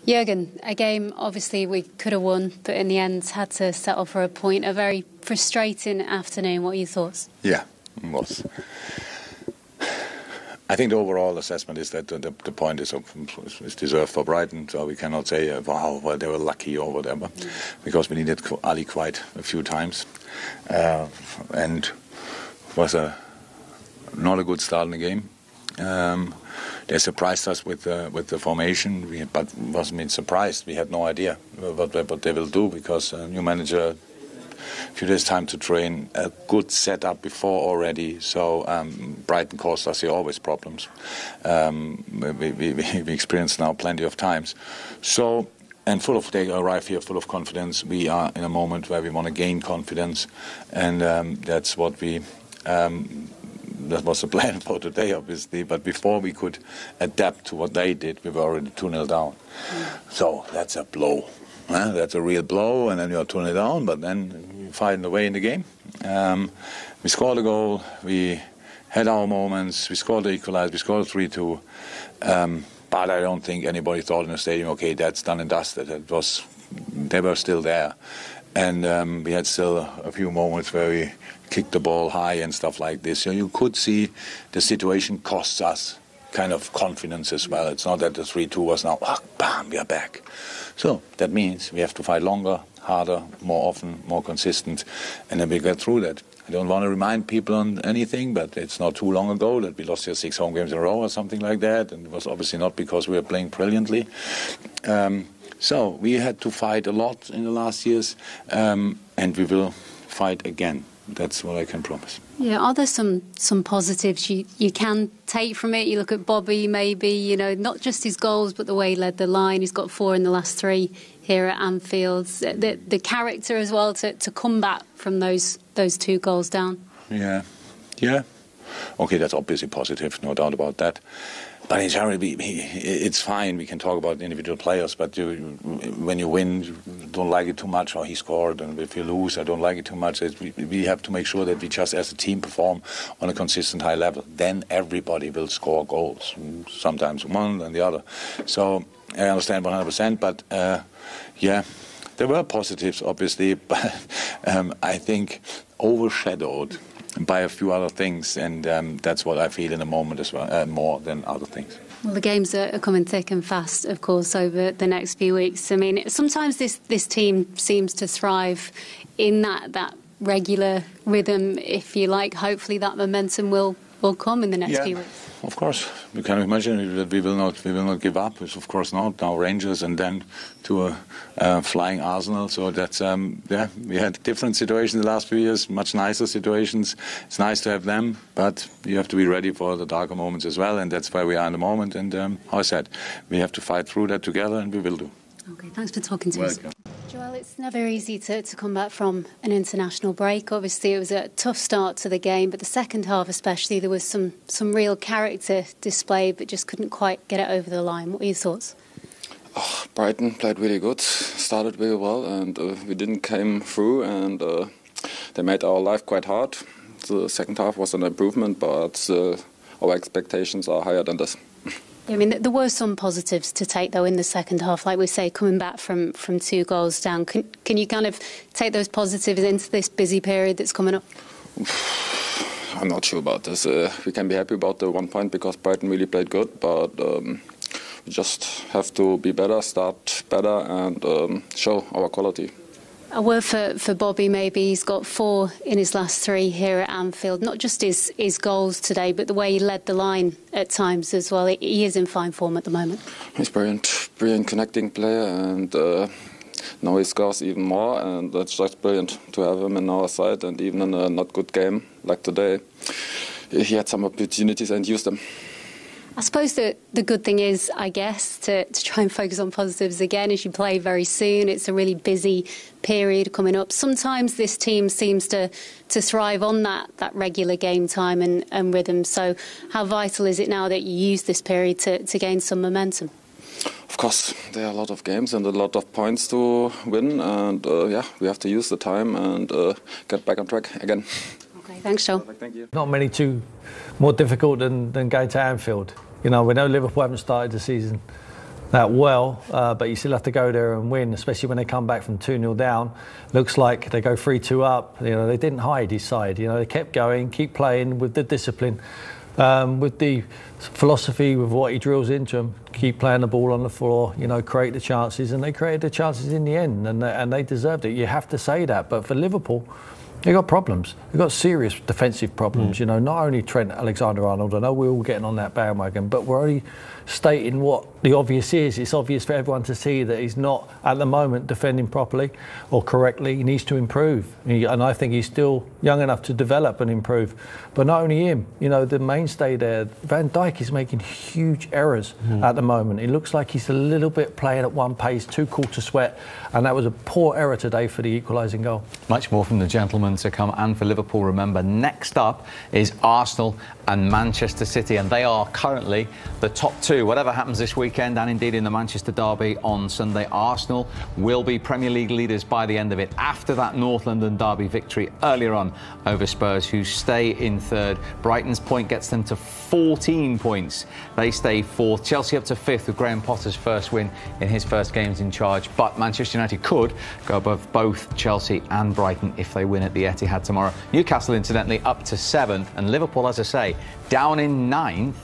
Jurgen, a game obviously we could have won, but in the end had to settle for a point. A very frustrating afternoon. What are your thoughts? Yeah, it was. I think the overall assessment is that the point is deserved for Brighton, so we cannot say, wow, well, they were lucky or whatever, because we needed Ali quite a few times. And was not a good start in the game. They surprised us with the formation, but wasn't surprised. We had no idea what they will do, because a new manager, a few days time to train, a good setup before already. So Brighton caused us here always problems. We experienced now plenty of times. So, and they arrive here full of confidence. We are in a moment where we want to gain confidence, and that's what we. That was the plan for today, obviously. But before we could adapt to what they did, we were already 2-0 down. So that's a blow. That's a real blow, and then you're 2-0 down. But then you find a way in the game. We scored a goal. We had our moments. We scored the equalizer. We scored 3-2. But I don't think anybody thought in the stadium, okay, that's done and dusted. They were still there. And we had still a few moments where we kicked the ball high and stuff like this. So you could see the situation costs us kind of confidence as well. It's not that the 3-2 was now, bam, we are back. So that means we have to fight longer, harder, more often, more consistent, and then we get through that. I don't want to remind people on anything, but it's not too long ago that we lost here 6 home games in a row or something like that, and it was obviously not because we were playing brilliantly. So we had to fight a lot in the last years, and we will fight again. That's what I can promise. Yeah, are there some positives you can take from it? You look at Bobby, maybe, not just his goals, but the way he led the line. He's got 4 in the last 3 here at Anfield. The character as well to come back from those 2 goals down. Yeah. Okay, that's obviously positive, no doubt about that. But in general, it's fine. We can talk about individual players, but when you win, you don't like it too much how he scored. And if you lose, I don't like it too much. We have to make sure that we just, as a team, perform on a consistent high level. Then everybody will score goals, sometimes one and the other. So I understand 100%, but yeah, there were positives, obviously, but I think overshadowed by a few other things, and that's what I feel in the moment as well, more than other things. Well, the games are coming thick and fast, of course, over the next few weeks. I mean, sometimes this team seems to thrive in that regular rhythm, if you like. Hopefully that momentum will come in the next few weeks. Of course, we can imagine that we will not give up. It's of course not. Now Rangers and then to a flying Arsenal. So that's we had different situations the last few years, much nicer situations. It's nice to have them, but you have to be ready for the darker moments as well, and that's where we are in the moment. And how I said, we have to fight through that together, and we will do. Okay, thanks for talking to us. Joel, it's never easy to come back from an international break. Obviously, it was a tough start to the game, but the second half especially, there was some real character displayed, but just couldn't quite get it over the line. What are your thoughts? Brighton played really good, started really well, and we didn't come through, and they made our life quite hard. The second half was an improvement, but our expectations are higher than this. I mean, there were some positives to take, though, in the second half. Like we say, coming back from 2 goals down. Can you kind of take those positives into this busy period that's coming up? I'm not sure about this. We can be happy about the 1 point because Brighton really played good, but we just have to be better, start better, and show our quality. A word for Bobby, maybe. He's got 4 in his last 3 here at Anfield. Not just his goals today, but the way he led the line at times as well. He is in fine form at the moment. He's brilliant connecting player, and now he scores even more, and that's just brilliant to have him in our side. And even in a not good game like today, he had some opportunities and used them. I suppose the good thing is, I guess, to try and focus on positives again as you play very soon. It's a really busy period coming up. Sometimes this team seems to thrive on that regular game time and rhythm. So how vital is it now that you use this period to gain some momentum? Of course, there are a lot of games and a lot of points to win. And we have to use the time and get back on track again. Okay, thanks, Joel. Thank you. Not many too more difficult than going to Anfield. We know Liverpool haven't started the season that well, but you still have to go there and win, especially when they come back from 2-0 down. Looks like they go 3-2 up. You know, they didn't hide his side. You know, they kept going, keep playing with the discipline, with the philosophy, with what he drills into them. Keep playing the ball on the floor, you know, create the chances, and they created the chances in the end, and they deserved it. You have to say that. But for Liverpool, they've got problems. They've got serious defensive problems. You know, not only Trent Alexander-Arnold. I know we're all getting on that bandwagon, but we're only stating what the obvious is. It's obvious for everyone to see that he's not, at the moment, defending properly or correctly. He needs to improve. And I think he's still young enough to develop and improve. But not only him, you know, the mainstay there, Van Dijk is making huge errors at the moment. It looks like he's a little bit playing at one pace, too cool to sweat. And that was a poor error today for the equalising goal. Much more from the gentlemen to come. And for Liverpool, remember, next up is Arsenal and Manchester City. And they are currently the top two. Whatever happens this weekend, and indeed in the Manchester derby on Sunday, Arsenal will be Premier League leaders by the end of it, after that North London derby victory earlier on over Spurs, who stay in third. Brighton's point gets them to 14 points. They stay fourth. Chelsea up to fifth with Graham Potter's first win in his first games in charge. But Manchester United could go above both Chelsea and Brighton if they win at the Etihad tomorrow. Newcastle, incidentally, up to seventh. And Liverpool, as I say, down in ninth,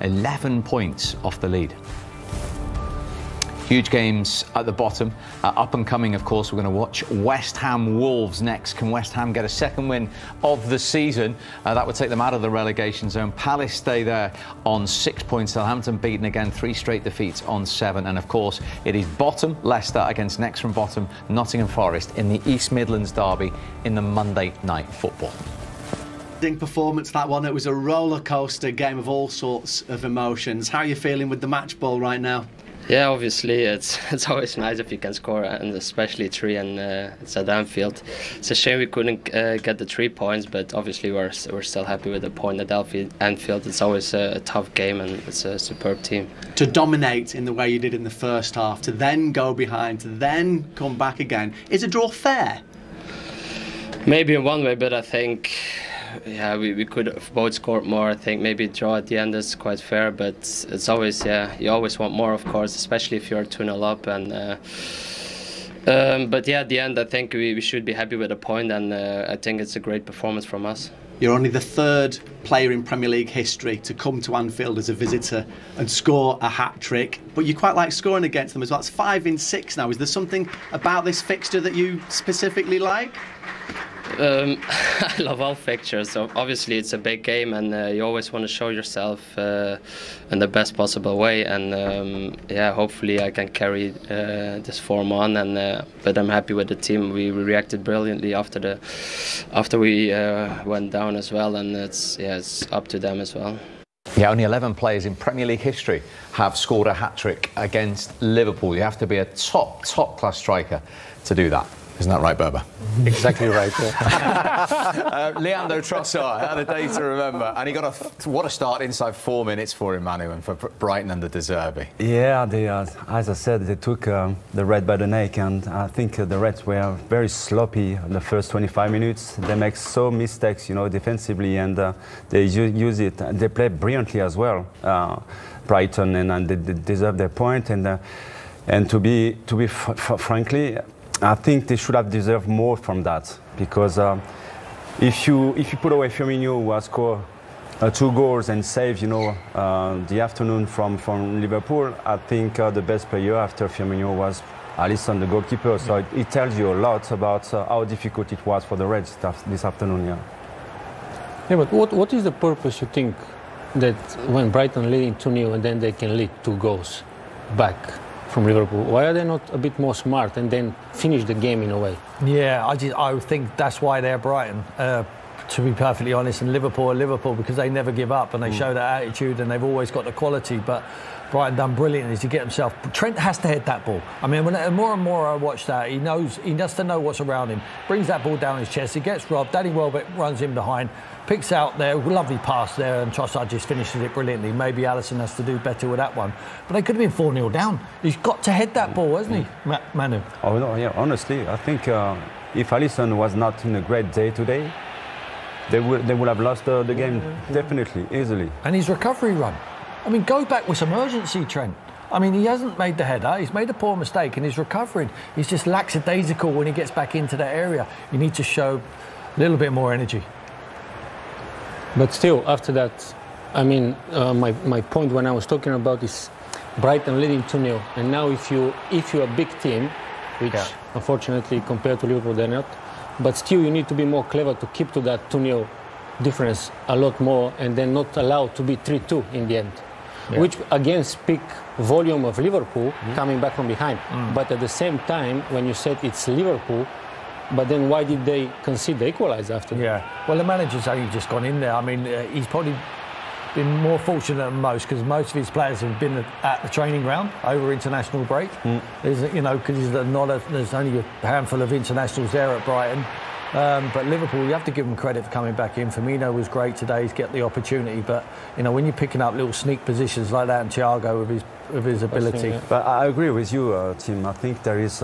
11 points off the lead. Huge games at the bottom. Up and coming, of course, we're going to watch West Ham Wolves next. Can West Ham get a second win of the season? That would take them out of the relegation zone. Palace stay there on 6 points. Southampton beaten again, 3 straight defeats on 7. And of course, it is bottom Leicester against next from bottom Nottingham Forest in the East Midlands derby in the Monday night football. Performance, that one. It was a roller coaster game of all sorts of emotions. How are you feeling with the match ball right now? Yeah, obviously it's always nice if you can score, and especially 3, and it's at Anfield. It's a shame we couldn't get the 3 points, but obviously we're still happy with the point at Anfield. It's always a tough game, and it's a superb team. To dominate in the way you did in the first half, to then go behind, to then come back again, is a draw fair? Maybe in one way, but I think, yeah, we could have both scored more. I think maybe draw at the end is quite fair, but it's always, yeah, you always want more, of course, especially if you're 2-0 up. And but yeah, at the end, I think we should be happy with a point, and I think it's a great performance from us. You're only the third player in Premier League history to come to Anfield as a visitor and score a hat-trick, but you quite like scoring against them as well. It's 5 in 6 now. Is there something about this fixture that you specifically like? I love all fixtures, so obviously it's a big game, and you always want to show yourself in the best possible way, and yeah, hopefully I can carry this form on, and but I'm happy with the team. We reacted brilliantly after we went down as well, and it's up to them as well. Yeah, only 11 players in Premier League history have scored a hat-trick against Liverpool. You have to be a top-class striker to do that. Isn't that right, Berber? Exactly right. Leandro Trossard, a day to remember, and he got what a start inside 4 minutes for him, Manu, and for Brighton and the De Zerbi. Yeah, they, as I said, they took the Red by the neck, and I think the Reds were very sloppy in the first 25 minutes. They make so mistakes, you know, defensively, and they use it. They play brilliantly as well, Brighton, and they deserve their point. And to be frankly, I think they should have deserved more from that, because if you put away Firmino, who has scored 2 goals and saved, you know, the afternoon from Liverpool, I think the best player after Firmino was Alisson, the goalkeeper. So it tells you a lot about how difficult it was for the Reds this afternoon. Yeah. Yeah, but what is the purpose, you think, that when Brighton leading 2-0 and then they can lead 2 goals back from Liverpool? Why are they not a bit more smart and then finish the game in a way? Yeah, I think that's why they're Brighton, to be perfectly honest, and Liverpool are Liverpool, because they never give up and they show that attitude, and they've always got the quality. But Brighton done brilliantly to get himself. Trent has to head that ball. I mean, more and more I watch that, he has to know what's around him. Brings that ball down his chest. He gets robbed. Danny Welbeck runs in behind, picks out there, lovely pass there, and Trossard just finishes it brilliantly. Maybe Alisson has to do better with that one. But they could have been 4-0 down. He's got to head that ball, hasn't he, Manu? Oh, no, yeah, honestly, I think if Alisson was not in a great day today, they would have lost the game, definitely, easily. And his recovery run. I mean, go back with some urgency, Trent. I mean, he hasn't made the header. He's made a poor mistake and he's recovering. He's just lackadaisical when he gets back into that area. You need to show a little bit more energy. But still, after that, I mean, my point when I was talking about is Brighton leading 2-0. And now if you're a big team, which unfortunately compared to Liverpool they're not, but still you need to be more clever to keep to that 2-0 difference a lot more and then not allow to be 3-2 in the end. Yeah. Which again speak volume of Liverpool coming back from behind. But at the same time, when you said it's Liverpool, but then why did they concede the equaliser after that? Yeah, well, the manager's only just gone in there. I mean, he's probably been more fortunate than most because most of his players have been at the training ground over international break. There's, you know, because there's only a handful of internationals there at Brighton. But Liverpool, you have to give them credit for coming back in. Firmino was great today. He's get the opportunity, but you know, when you're picking up little sneak positions like that, and Thiago with his ability. Yeah. But I agree with you, Tim. I think there is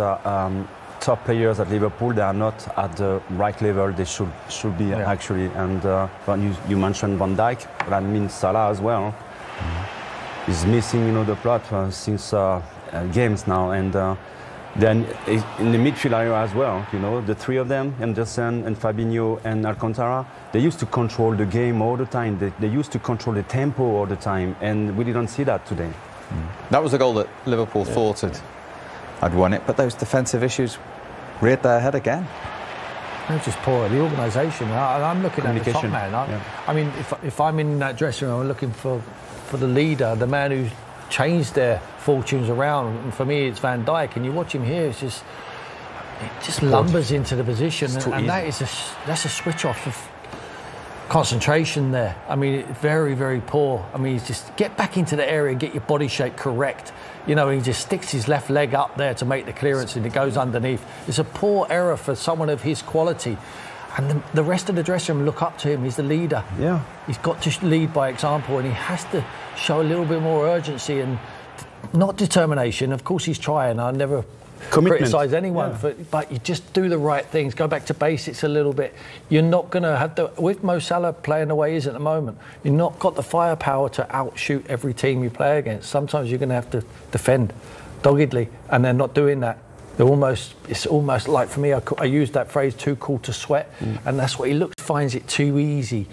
top players at Liverpool. They are not at the right level. They should be actually. And you mentioned Van Dijk, but I mean Salah as well. He's missing, you know, the plot since games now, and then in the midfield area as well. You know, the three of them, Henderson and Fabinho and Alcantara, they used to control the game all the time. They used to control the tempo all the time, and we didn't see that today. That was the goal that Liverpool thought had won it, but those defensive issues reared their head again. They're just poor. The organisation. I'm looking at the top man. I mean, if I'm in that dressing room, I'm looking for the leader, the man who's changed their fortunes around. And for me, it's Van Dijk. And you watch him here, it just lumbers into the position, and that's a switch off of concentration there. I mean, very, very poor. I mean, he's just get back into the area, get your body shape correct. You know, he just sticks his left leg up there to make the clearance and it goes underneath. It's a poor error for someone of his quality. And the rest of the dressing room look up to him. He's the leader. Yeah. He's got to lead by example, and he has to show a little bit more urgency and not determination. Of course, he's trying. I never criticise anyone, but you just do the right things. Go back to basics a little bit. You're not going to have with Mo Salah playing the way he is at the moment, you've not got the firepower to outshoot every team you play against. Sometimes you're going to have to defend doggedly, and they're not doing that. It's almost like, for me, I use that phrase, too cool to sweat, and that's what he finds it too easy.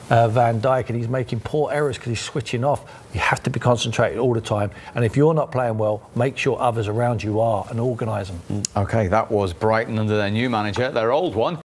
Van Dijk, and he's making poor errors because he's switching off. You have to be concentrated all the time, and if you're not playing well, make sure others around you are and organise them. OK, that was Brighton under their new manager, their old one.